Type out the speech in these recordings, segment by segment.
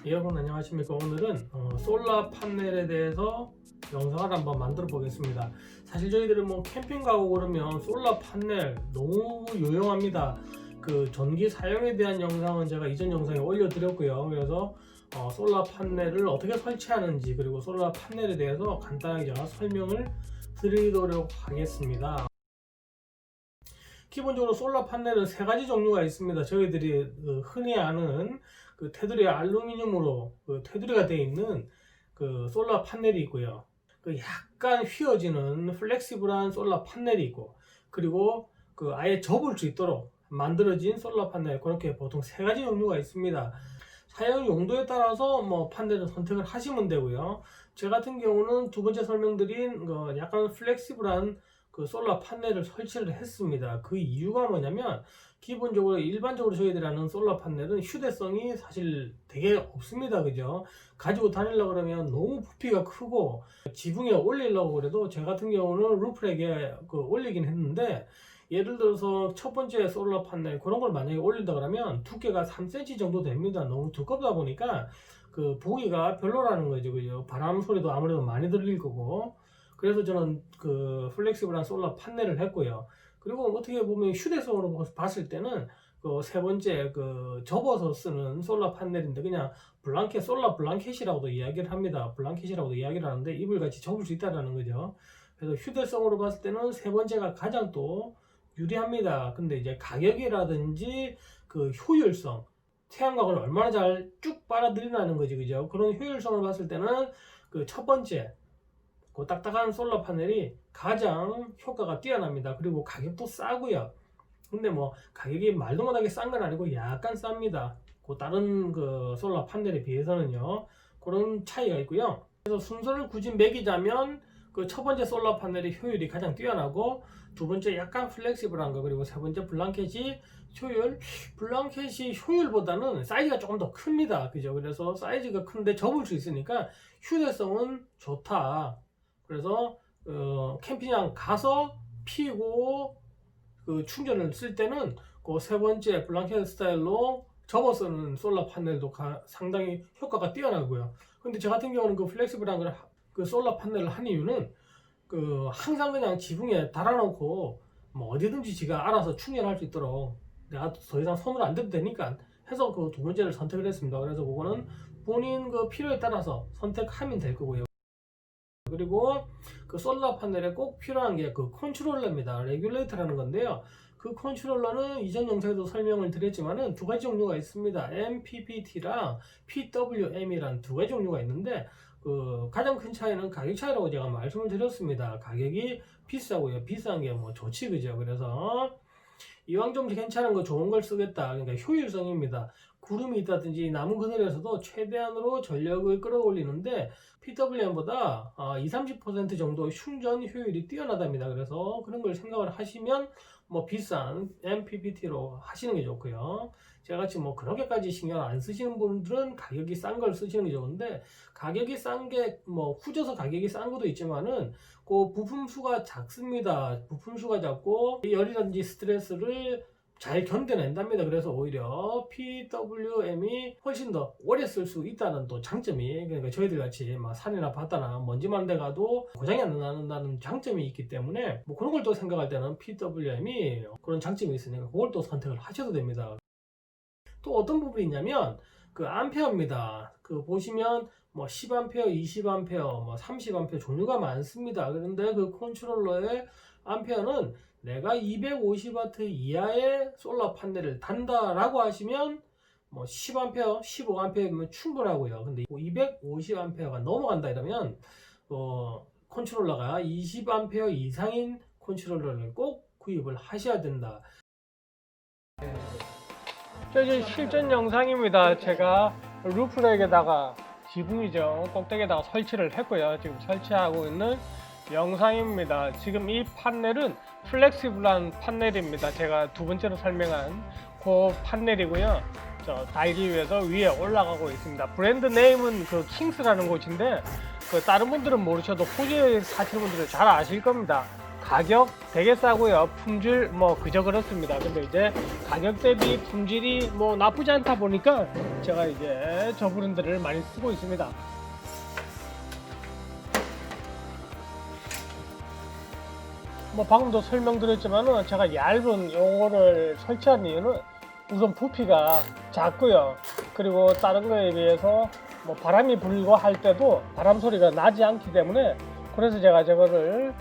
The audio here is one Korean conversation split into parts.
여러분 안녕하십니까. 오늘은 솔라 판넬에 대해서 영상을 한번 만들어 보겠습니다. 사실 저희들은 뭐 캠핑 가고 그러면 솔라 판넬 너무 유용합니다. 그 전기 사용에 대한 영상은 제가 이전 영상에 올려드렸고요. 그래서 솔라 판넬을 어떻게 설치하는지, 그리고 솔라 판넬에 대해서 간단하게 제가 설명을 드리도록 하겠습니다. 기본적으로 솔라 판넬은 세 가지 종류가 있습니다. 저희들이 흔히 아는 그 테두리 알루미늄으로 테두리가 되어 있는 그 솔라 판넬이 있고요. 그 약간 휘어지는 플렉시블한 솔라 판넬이 있고, 그리고 그 아예 접을 수 있도록 만들어진 솔라 판넬, 그렇게 보통 세 가지 종류가 있습니다. 사용 용도에 따라서 뭐 판넬을 선택을 하시면 되고요. 제 같은 경우는 두 번째 설명드린 약간 플렉시블한 그 솔라 판넬을 설치를 했습니다. 그 이유가 뭐냐면, 기본적으로 일반적으로 저희들이 아는 솔라 판넬은 휴대성이 사실 되게 없습니다. 그죠? 가지고 다니려고 그러면 너무 부피가 크고, 지붕에 올리려고 그래도 제 같은 경우는 루프렉에 올리긴 했는데, 예를 들어서 첫 번째 솔라 판넬 그런 걸 만약에 올린다 그러면 두께가 3cm 정도 됩니다. 너무 두껍다 보니까 그 보기가 별로라는 거죠. 그죠? 바람 소리도 아무래도 많이 들릴 거고. 그래서 저는 그 플렉시블한 솔라 판넬을 했고요. 그리고 어떻게 보면 휴대성으로 봤을 때는 그 세 번째 그 접어서 쓰는 솔라 판넬인데, 그냥 블랑켓, 솔라 블랑켓이라고도 이야기를 합니다. 블랑켓이라고도 이야기를 하는데 이불 같이 접을 수 있다는 거죠. 그래서 휴대성으로 봤을 때는 세 번째가 가장 또 유리합니다. 근데 이제 가격이라든지 그 효율성, 태양광을 얼마나 잘 쭉 빨아들이나는 거지, 그죠? 그런 효율성을 봤을 때는 그 첫 번째 그 딱딱한 솔라 파넬이 가장 효과가 뛰어납니다. 그리고 가격도 싸고요. 근데 뭐 가격이 말도 못하게 싼 건 아니고 약간 쌉니다. 그 다른 그 솔라 판넬에 비해서는요. 그런 차이가 있고요. 그래서 순서를 굳이 매기자면 그 첫 번째 솔라 판넬의 효율이 가장 뛰어나고, 두 번째 약간 플렉시블한 거, 그리고 세 번째 블랑켓이 블랑켓이 효율보다는 사이즈가 조금 더 큽니다. 그죠? 그래서 사이즈가 큰데 접을 수 있으니까 휴대성은 좋다. 그래서 캠핑장 가서 피고 그 충전을 쓸 때는 그 세 번째 블랑켓 스타일로 접어 쓰는 솔라 판넬도 상당히 효과가 뛰어나고요. 근데 저 같은 경우는 그 플렉시블한 걸 그 솔라 판넬을 한 이유는 그 항상 그냥 지붕에 달아놓고 뭐 어디든지 지가 알아서 충전할 수 있도록, 내가 더 이상 손을 안 대도 되니까 해서 그 두 번째를 선택을 했습니다. 그래서 그거는 본인 그 필요에 따라서 선택하면 될 거고요. 그리고 그 솔라 판넬에 꼭 필요한 게 그 컨트롤러입니다. 레귤레이터라는 건데요. 그 컨트롤러는 이전 영상에도 설명을 드렸지만은 두 가지 종류가 있습니다. MPPT랑 PWM이란 두 가지 종류가 있는데, 그 가장 큰 차이는 가격 차이라고 제가 말씀을 드렸습니다. 가격이 비싸고요. 비싼 게 뭐 좋지, 그죠? 그래서 이왕 좀 괜찮은 거 좋은 걸 쓰겠다. 그러니까 효율성입니다. 구름이 있다든지 나무 그늘에서도 최대한으로 전력을 끌어올리는데 PWM보다 20-30% 정도 충전 효율이 뛰어나답니다. 그래서 그런 걸 생각을 하시면 뭐 비싼 MPPT로 하시는 게 좋고요. 제가 같이 뭐 그렇게까지 신경 안 쓰시는 분들은 가격이 싼 걸 쓰시는 게 좋은데, 가격이 싼 게 뭐 후져서 가격이 싼 것도 있지만은 그 부품 수가 작습니다. 부품 수가 작고 열이라든지 스트레스를 잘 견뎌낸답니다. 그래서 오히려 PWM이 훨씬 더 오래 쓸 수 있다는 또 장점이, 그러니까 저희들 같이 막 산이나 바다나 먼지 많은 데 가도 고장이 안 나는다는 장점이 있기 때문에, 뭐 그런 걸 또 생각할 때는 PWM이 그런 장점이 있으니까 그걸 또 선택을 하셔도 됩니다. 또 어떤 부분이 있냐면 그 암페어입니다. 그 보시면 뭐 10A, 20A, 뭐 30A 종류가 많습니다. 그런데 그 컨트롤러의 암페어는 내가 250W 이하의 솔라 판넬을 단다라고 하시면 뭐 10A, 15A면 충분하고요. 근데 250A가 넘어간다 이러면 컨트롤러가 20A 이상인 컨트롤러를 꼭 구입을 하셔야 된다. 이제 실전 영상입니다. 제가 루프렉에다가 지붕이죠, 꼭대기에다가 설치를 했고요. 지금 설치하고 있는 영상입니다. 지금 이 판넬은 플렉시블한 판넬입니다. 제가 두 번째로 설명한 그 판넬이고요. 저 달기 위해서 위에 올라가고 있습니다. 브랜드 네임은 그 킹스라는 곳인데, 그 다른 분들은 모르셔도 호주에 사시는 분들은 잘 아실 겁니다. 가격 되게 싸고요. 품질 뭐 그저 그렇습니다. 근데 이제 가격 대비 품질이 뭐 나쁘지 않다 보니까 제가 이제 저 브랜드를 많이 쓰고 있습니다. 뭐 방금도 설명드렸지만은 제가 얇은 요거를 설치한 이유는 우선 부피가 작고요. 그리고 다른 거에 비해서 뭐 바람이 불고 할 때도 바람 소리가 나지 않기 때문에 그래서 제가 저거를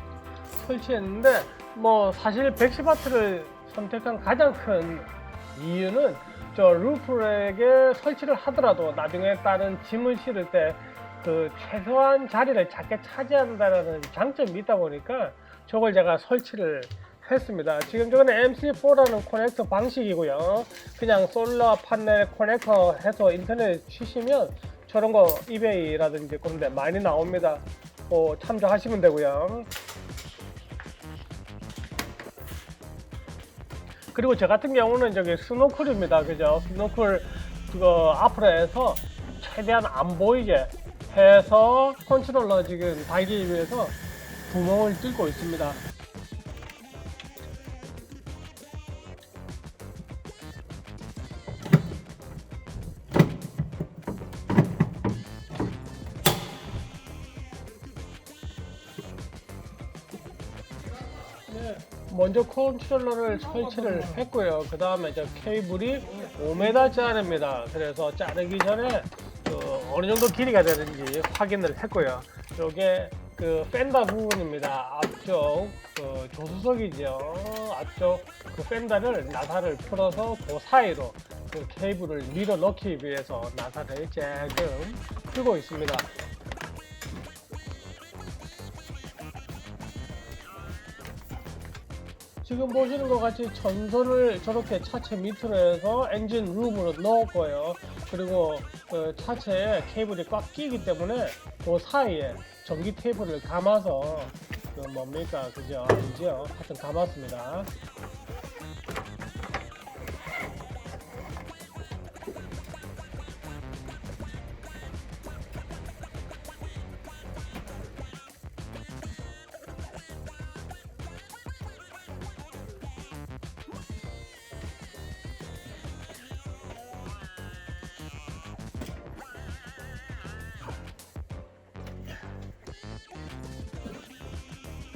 설치했는데 뭐 사실 110W를 선택한 가장 큰 이유는 저 루프렉에 설치를 하더라도 나중에 다른 짐을 실을 때 그 최소한 자리를 작게 차지한다는 장점이 있다 보니까 저걸 제가 설치를 했습니다. 지금 저거는 MC4라는 커넥터 방식이고요. 그냥 솔라 판넬 커넥터 해서 인터넷 치시면 저런 거 이베이라든지 그런 데 많이 나옵니다. 참조하시면 되고요. 그리고 저 같은 경우는 저기 스노클입니다. 그죠? 스노클 그거 앞으로 해서 최대한 안 보이게 해서 컨트롤러 지금 달기 위해서 구멍을 뚫고 있습니다. 먼저 컨트롤러를 설치를 했고요. 그 다음에 저 케이블이 5m짜리입니다. 그래서 자르기 전에 어느 정도 길이가 되는지 확인을 했고요. 이게 그 펜더 부분입니다. 앞쪽 그 조수석이죠. 앞쪽 그 펜더를 나사를 풀어서 그 사이로 그 케이블을 밀어 넣기 위해서 나사를 조금 풀고 있습니다. 지금 보시는 것 같이 전선을 저렇게 차체 밑으로 해서 엔진 룸으로 넣었고요. 그리고 그 차체에 케이블이 꽉 끼기 때문에 그 사이에 전기 테이프를 감아서 그 뭡니까 그죠? 아니죠? 하여튼 감았습니다.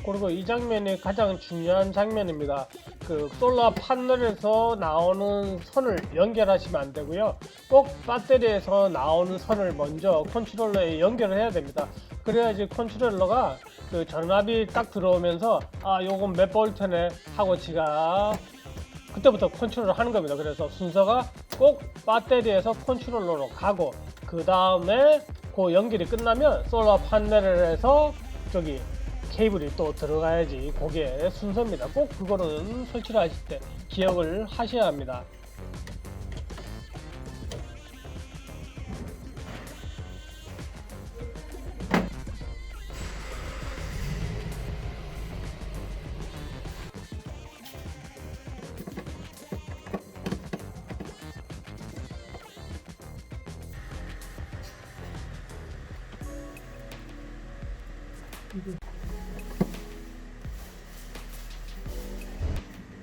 그리고 이 장면이 가장 중요한 장면입니다. 그 솔라 판넬에서 나오는 선을 연결하시면 안 되고요. 꼭 배터리에서 나오는 선을 먼저 컨트롤러에 연결을 해야 됩니다. 그래야지 컨트롤러가 그 전압이 딱 들어오면서 요건 몇 볼트네 하고 지가 그때부터 컨트롤을 하는 겁니다. 그래서 순서가 꼭 배터리에서 컨트롤러로 가고 그 다음에 그 연결이 끝나면 솔라 판넬에서 저기 케이블이 또 들어가야지 그게 순서입니다. 꼭 그거는 설치를 하실 때 기억을 하셔야 합니다.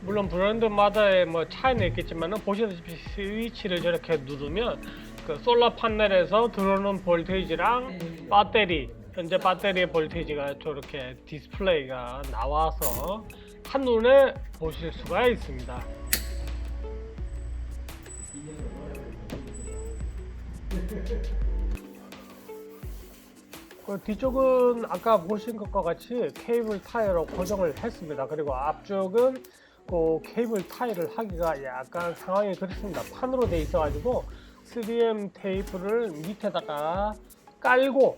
물론 브랜드마다의 뭐 차이는 있겠지만 보시다시피 스위치를 저렇게 누르면 그 솔라 판넬에서 들어오는 볼테이지랑 배터리 현재 배터리의 볼테이지가 저렇게 디스플레이가 나와서 한눈에 보실 수가 있습니다. 그 뒤쪽은 아까 보신 것과 같이 케이블 타이로 고정을 했습니다. 그리고 앞쪽은 그 케이블 타이를 하기가 약간 상황이 그렇습니다. 판으로 돼 있어 가지고 3M 테이프를 밑에다가 깔고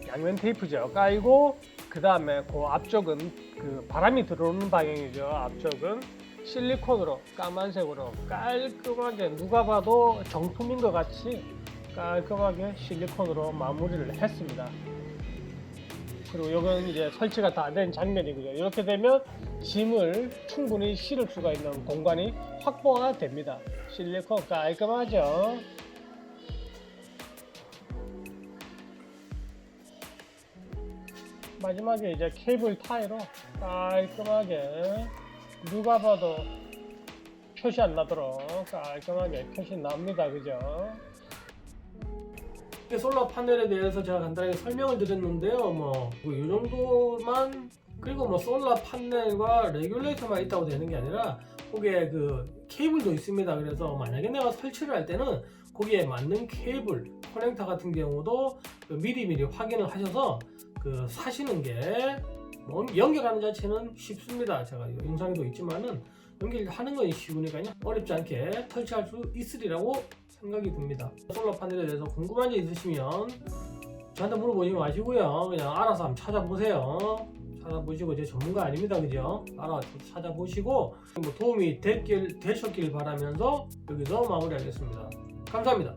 양면 테이프죠. 깔고 그 다음에 그 앞쪽은 그 바람이 들어오는 방향이죠. 앞쪽은 실리콘으로 까만색으로 깔끔하게 누가 봐도 정품인 것 같이 깔끔하게 실리콘으로 마무리를 했습니다. 그리고 이건 이제 설치가 다 된 장면이고요. 이렇게 되면 짐을 충분히 실을 수가 있는 공간이 확보가 됩니다. 실리콘 깔끔하죠. 마지막에 이제 케이블 타이로 깔끔하게 누가 봐도 표시 안 나도록 깔끔하게 표시 납니다. 그죠? 솔라 파넬에 대해서 제가 간단하게 설명을 드렸는데요. 이 정도만, 그리고 솔라 파넬과 레귤레이터만 있다고 되는 게 아니라 거기에 그 케이블도 있습니다. 그래서 만약에 내가 설치를 할 때는 거기에 맞는 케이블, 커넥터 같은 경우도 미리 확인을 하셔서 사시는 게, 연결하는 자체는 쉽습니다. 제가 영상에도 있지만은 연결하는 건 쉬우니까요. 어렵지 않게 설치할 수 있으리라고 생각이 듭니다. 솔라 파넬에 대해서 궁금한 게 있으시면 저한테 물어보지 마시고요. 그냥 알아서 한번 찾아보세요. 찾아보시고, 제 전문가 아닙니다. 그죠? 알아서 찾아보시고 도움이 되셨길 바라면서 여기서 마무리하겠습니다. 감사합니다.